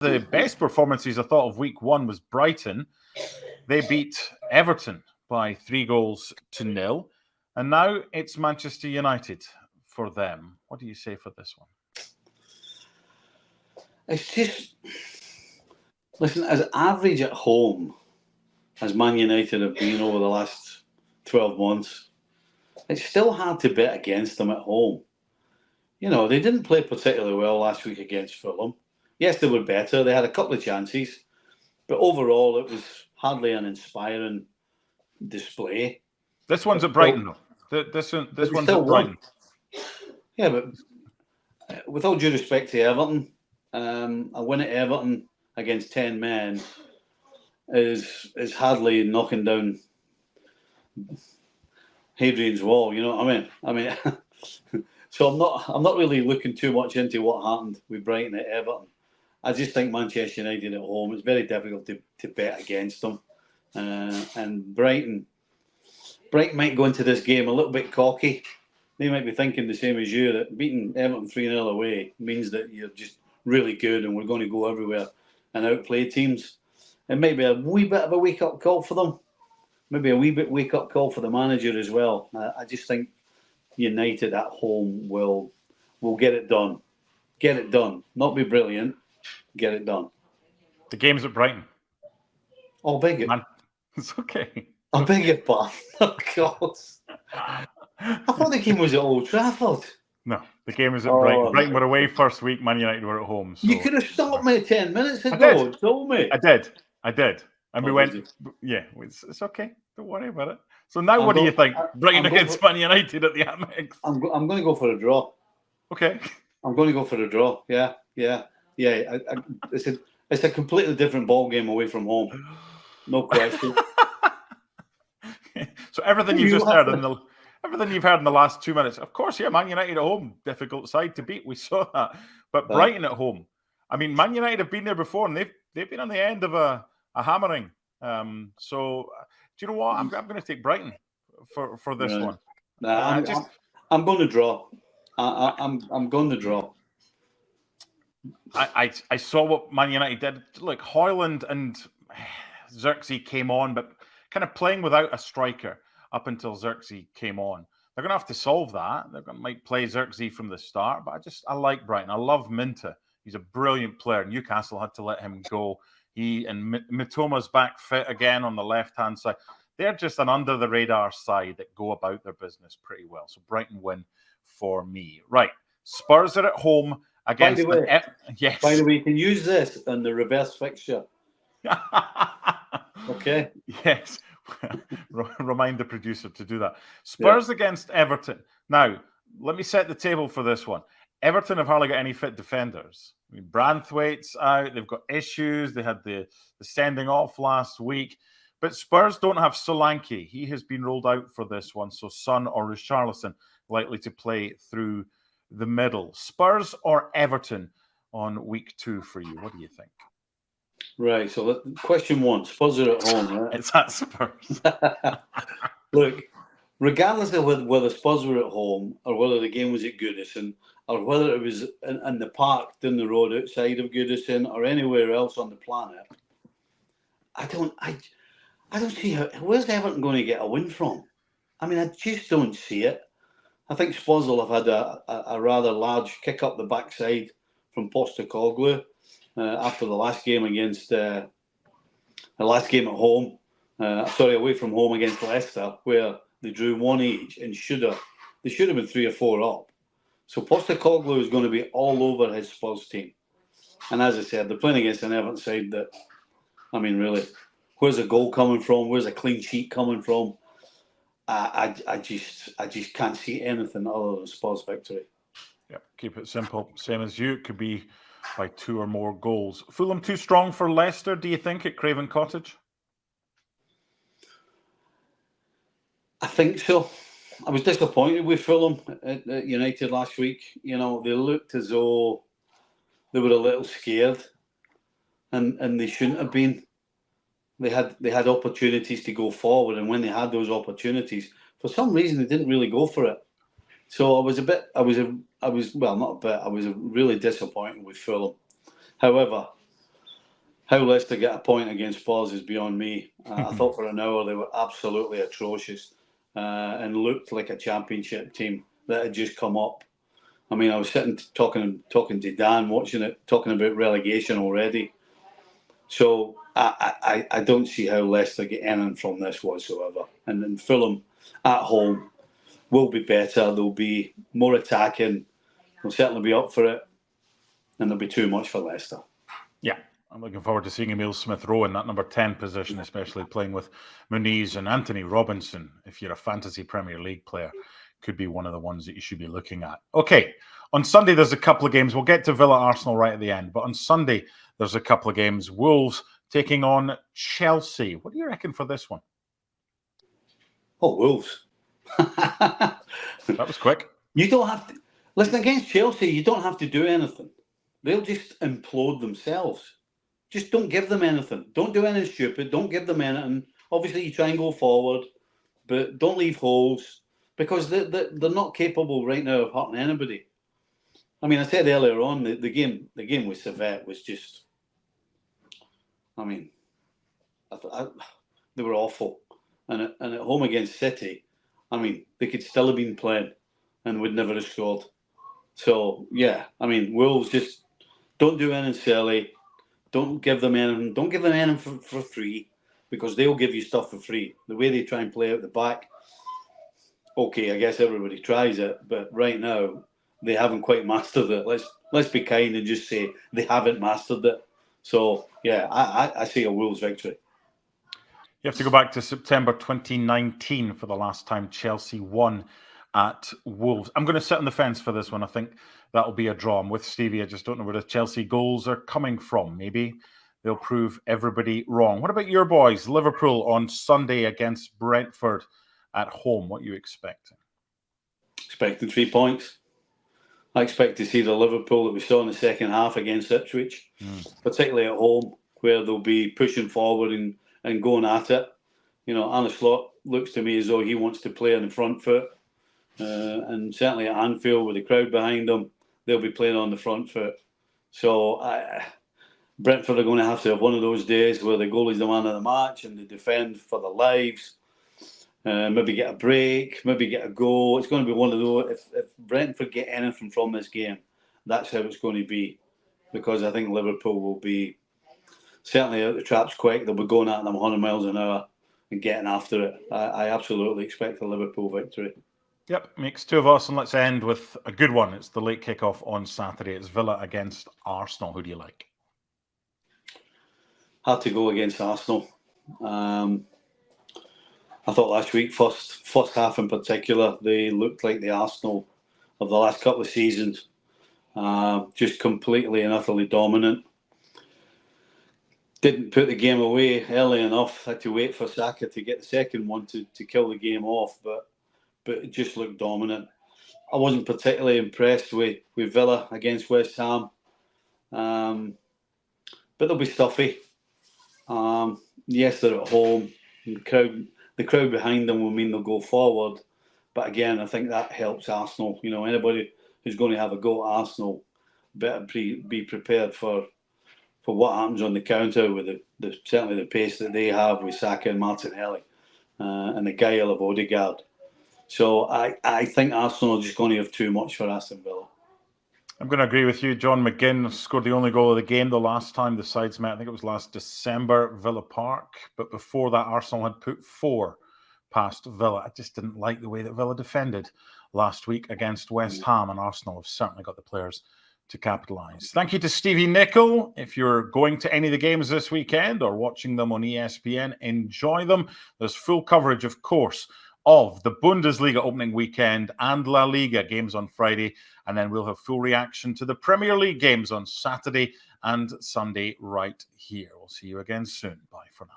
the best performances I thought of week one was Brighton. They beat Everton by 3-0. And now it's Manchester United for them. What do you say for this one? It's just, listen, as average at home as Man United have been over the last 12 months, it's still hard to bet against them at home. They didn't play particularly well last week against Fulham. Yes, they were better. They had a couple of chances. But overall, it was hardly an inspiring display. This one's at Brighton, though. This one's at Brighton. Yeah, but with all due respect to Everton, a win at Everton against 10 men is hardly knocking down Hadrian's Wall. You know what I mean? So I'm not really looking too much into what happened with Brighton at Everton. I just think Manchester United at home, it's very difficult to bet against them. And Brighton might go into this game a little bit cocky. They might be thinking the same as you, that beating Everton 3-0 away means that you're just really good and we're going to go everywhere and outplay teams. It may be a wee bit of a wake-up call for them. Maybe a wee bit wake-up call for the manager as well. I just think United at home will get it done. Get it done. Not be brilliant. Get it done. The game's at Brighton. Oh, beg it. Man, it's okay. I beg your pardon. Of course. I thought the game was at Old Trafford. No, the game is at Brighton. Brighton were away first week. Man United were at home. So. You could have stopped me 10 minutes ago and told me. I did. And we went, yeah, it's okay. Don't worry about it. So now what do you think? Brighton against Man United at the Amex? I'm going to go for a draw. Okay. I'm going to go for a draw. Yeah. It's a completely different ball game away from home. No question. So everything you've just heard everything you've heard in the last 2 minutes, of course, yeah, Man United at home, difficult side to beat. We saw that. But Brighton at home, I mean, Man United have been there before, and they've been on the end of a hammering. So do you know what? I'm going to take Brighton for this one. I'm going to draw. I'm going to draw. I saw what Man United did. Like Højlund and Xerxes came on, but kind of playing without a striker up until Xerxes came on. They're going to have to solve that. Might play Xerxes from the start, but I like Brighton. I love Minta. He's a brilliant player. Newcastle had to let him go. He and Mitoma's back fit again on the left-hand side. They're just an under-the-radar side that go about their business pretty well. So Brighton win for me. Right. Spurs are at home against... Yes. By the way, you can use this in the reverse fixture. Okay? Yes. Remind the producer to do that. Spurs against Everton. Now, let me set the table for this one. Everton have hardly got any fit defenders. I mean, Branthwaite's out. They've got issues. They had the sending off last week. But Spurs don't have Solanke. He has been rolled out for this one. So Son or Richarlison likely to play through the middle. Spurs or Everton on week 2 for you? What do you think? Right. So question 1. Spurs are at home, right? It's at Spurs. Look, regardless of whether Spurs were at home or whether the game was at Goodison or whether it was in the park down the road outside of Goodison or anywhere else on the planet, I don't see where's Everton going to get a win from? I mean, I just don't see it. I think Spurs will have had a rather large kick up the backside from Postecoglou after the last game against the last game at home. Away from home against Leicester, where they drew 1 each and they should have been 3 or 4 up. So Postecoglou is going to be all over his Spurs team. And as I said, they're playing against an Everton side that, I mean, really, where's a goal coming from? Where's a clean sheet coming from? I just can't see anything other than Spurs victory. Yep, keep it simple. Same as you. It could be by 2 or more goals. Fulham too strong for Leicester, do you think, at Craven Cottage? I think so. I was disappointed with Fulham at United last week. You know, they looked as though they were a little scared, and they shouldn't have been. They had opportunities to go forward, and when they had those opportunities, for some reason they didn't really go for it. So I was really disappointed with Fulham. However, How Leicester get a point against Spurs is beyond me. I thought for an hour they were absolutely atrocious and looked like a championship team that had just come up. I mean, I was sitting talking to Dan, watching it, talking about relegation already. So I don't see how Leicester get anything from this whatsoever. And then Fulham at home will be better. They'll be more attacking. They'll certainly be up for it. And there'll be too much for Leicester. Yeah, I'm looking forward to seeing Emile Smith-Rowe in that number 10 position, especially playing with Muniz and Anthony Robinson. If you're a fantasy Premier League player, could be one of the ones that you should be looking at. Okay, on Sunday there's a couple of games. We'll get to Villa Arsenal right at the end, but on Sunday there's a couple of games. Wolves taking on Chelsea. What do you reckon for this one? Oh, Wolves. That was quick. You don't have to listen against Chelsea. You don't have to do anything. They'll just implode themselves. Just don't give them anything. Don't do anything stupid. Don't give them anything. Obviously, you try and go forward, but don't leave holes because they're not capable right now of hurting anybody. I mean, I said earlier on the game with Servette was just. I mean, they were awful, and at home against City, I mean, they could still have been playing and would never have scored. So yeah, I mean, Wolves just. Don't do anything silly. Don't give them anything. Don't give them anything for free because they'll give you stuff for free. The way they try and play out the back, okay, I guess everybody tries it, but right now they haven't quite mastered it. Let's be kind and just say they haven't mastered it. So yeah, I see a Wolves victory. You have to go back to September 2019 for the last time Chelsea won at Wolves. I'm going to sit on the fence for this one. I think that'll be a draw. I'm with Stevie. I just don't know where the Chelsea goals are coming from. Maybe they'll prove everybody wrong. What about your boys? Liverpool on Sunday against Brentford at home. What are you expecting? Expecting 3 points. I expect to see the Liverpool that we saw in the second half against Ipswich, particularly at home, where they'll be pushing forward and going at it. You know, Arne Slot looks to me as though he wants to play on the front foot. And certainly at Anfield with the crowd behind them, they'll be playing on the front foot. So Brentford are going to have one of those days where the goalie's the man of the match and they defend for their lives. Maybe get a break, maybe get a goal. It's going to be one of those. If Brentford get anything from this game, that's how it's going to be. Because I think Liverpool will be certainly out the traps quick. They'll be going at them 100 miles an hour and getting after it. I absolutely expect a Liverpool victory. Yep, makes two of us, and let's end with a good one. It's the late kickoff on Saturday. It's Villa against Arsenal. Who do you like? Had to go against Arsenal. I thought last week, first half in particular, they looked like the Arsenal of the last couple of seasons. Just completely and utterly dominant. Didn't put the game away early enough. Had to wait for Saka to get the second one to kill the game off, but it just looked dominant. I wasn't particularly impressed with Villa against West Ham. But they'll be stuffy. Yes, they're at home. The crowd behind them will mean they'll go forward. But again, I think that helps Arsenal. You know, anybody who's going to have a go at Arsenal better be prepared for what happens on the counter with certainly the pace that they have with Saka and Martinelli and the guile of Odegaard. So I think Arsenal are just going to have too much for Aston Villa. I'm going to agree with you. John McGinn scored the only goal of the game the last time the sides met. I think it was last December, Villa Park. But before that, Arsenal had put 4 past Villa. I just didn't like the way that Villa defended last week against West Ham, and Arsenal have certainly got the players to capitalise. Thank you to Stevie Nicol. If you're going to any of the games this weekend or watching them on ESPN, enjoy them. There's full coverage, of course, of the Bundesliga opening weekend and La Liga games on Friday. And then we'll have full reaction to the Premier League games on Saturday and Sunday right here. We'll see you again soon. Bye for now.